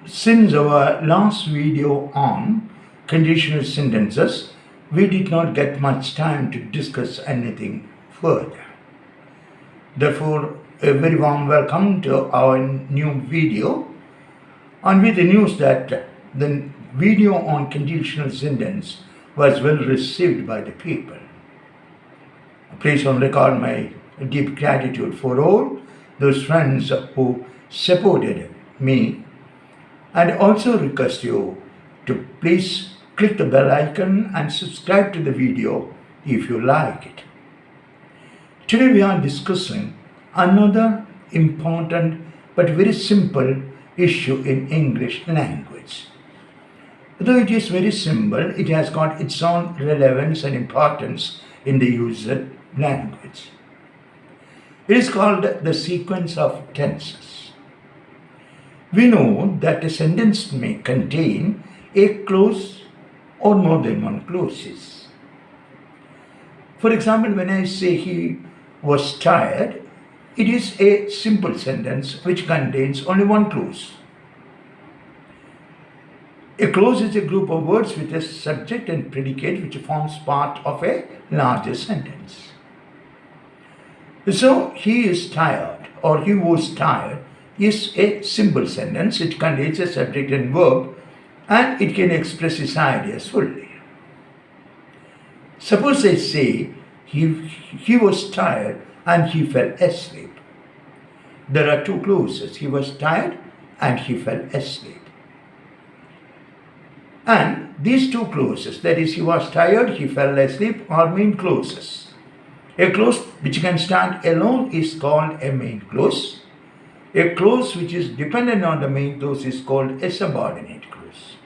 Since our last video on conditional sentences, we did not get much time to discuss anything further. Therefore, a very warm welcome to our new video, and with the news that the video on conditional sentence was well received by the people. Please on record my deep gratitude for all those friends who supported me, and also request you to please click the bell icon and subscribe to the video if you like it. Today we are discussing another important but very simple issue in English language. Though it is very simple, it has got its own relevance and importance in the user language. It is called the sequence of tenses. We know that a sentence may contain a clause or more than one clauses. For example, when I say he was tired, it is a simple sentence which contains only one clause. A clause is a group of words with a subject and predicate which forms part of a larger sentence. So, he is tired or he was tired is a simple sentence. It contains a subject and verb and it can express its ideas fully. Suppose I say he was tired and he fell asleep. There are two clauses. He was tired and he fell asleep. And these two clauses, that is, he was tired, he fell asleep, are main clauses. A clause which can stand alone is called a main clause. A clause which is dependent on the main clause is called a subordinate clause.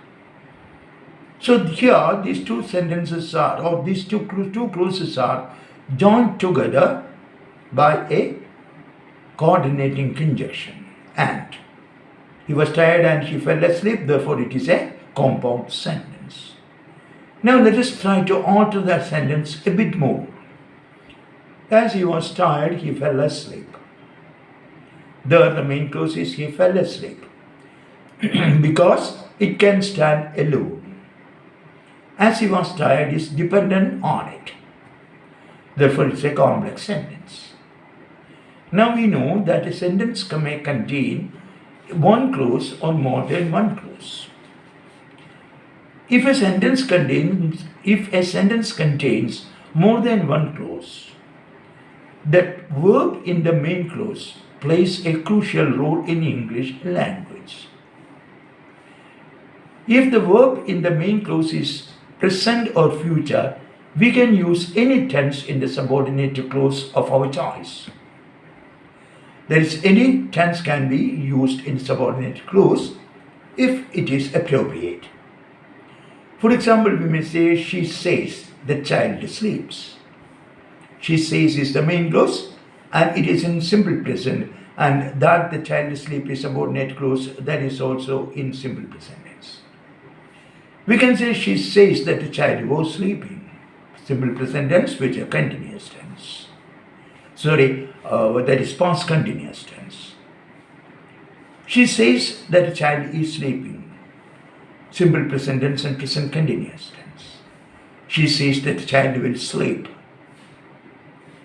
So here these two sentences are, or these two clauses are joined together by a coordinating conjunction. And he was tired and he fell asleep, therefore it is a compound sentence. Now let us try to alter that sentence a bit more. As he was tired, he fell asleep. There the main clause is he fell asleep because it can stand alone. As he was tired is dependent on it. Therefore it's a complex sentence. Now we know that a sentence may contain one clause or more than one clause. If a sentence contains more than one clause, that verb in the main clause plays a crucial role in English language. If the verb in the main clause is present or future, we can use any tense in the subordinate clause of our choice. That is, any tense can be used in subordinate clause if it is appropriate. For example, we may say, she says, the child sleeps. She says is the main clause and it is in simple present, and that the child sleep is subordinate clause, that is also in simple present tense. We can say she says that the child was sleeping. Simple present tense which is continuous tense. That is past continuous tense. She says that the child is sleeping. Simple present tense and present continuous tense. She says that the child will sleep.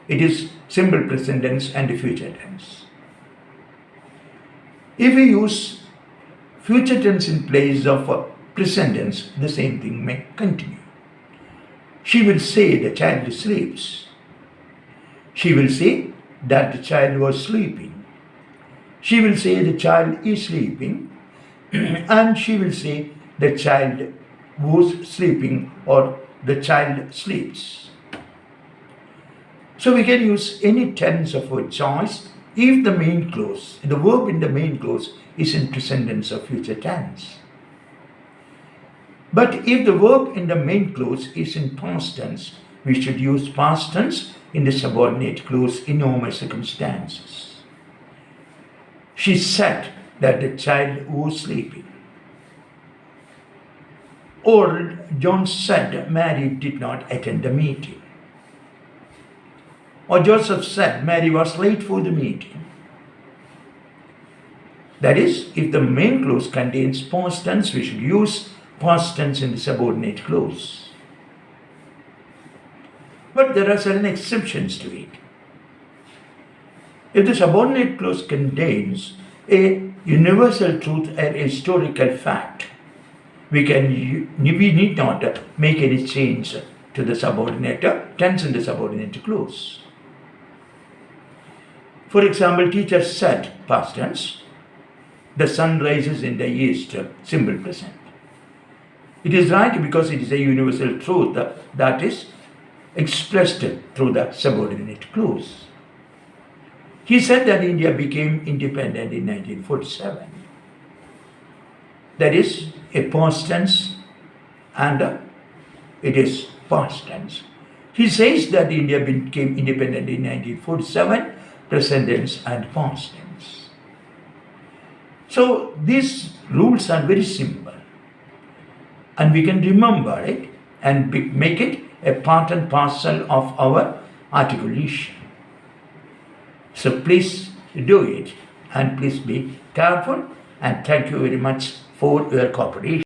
It is simple present tense and future tense. If we use future tense in place of present tense, the same thing may continue. She will say the child sleeps. She will say that the child was sleeping. She will say the child is sleeping. And she will say the child was sleeping or the child sleeps. So we can use any tense of our choice if the main clause, the verb in the main clause is in present tense or future tense. But if the verb in the main clause is in past tense, we should use past tense in the subordinate clause in normal circumstances. She said that the child was sleeping. Or John said Mary did not attend the meeting. Or Joseph said Mary was late for the meeting. That is, if the main clause contains past tense, we should use past tense in the subordinate clause. But there are certain exceptions to it. If the subordinate clause contains a universal truth or a historical fact, we need not make any change to the subordinate tense in the subordinate clause. For example, teacher said, past tense, the sun rises in the east, simple present. It is right because it is a universal truth that is expressed through the subordinate clause. He said that India became independent in 1947. That is a past tense and it is past tense. He says that India became independent in 1947, present tense and past tense. So these rules are very simple and we can remember it and make it a part and parcel of our articulation. So please do it and please be careful and thank you very much for your cooperation.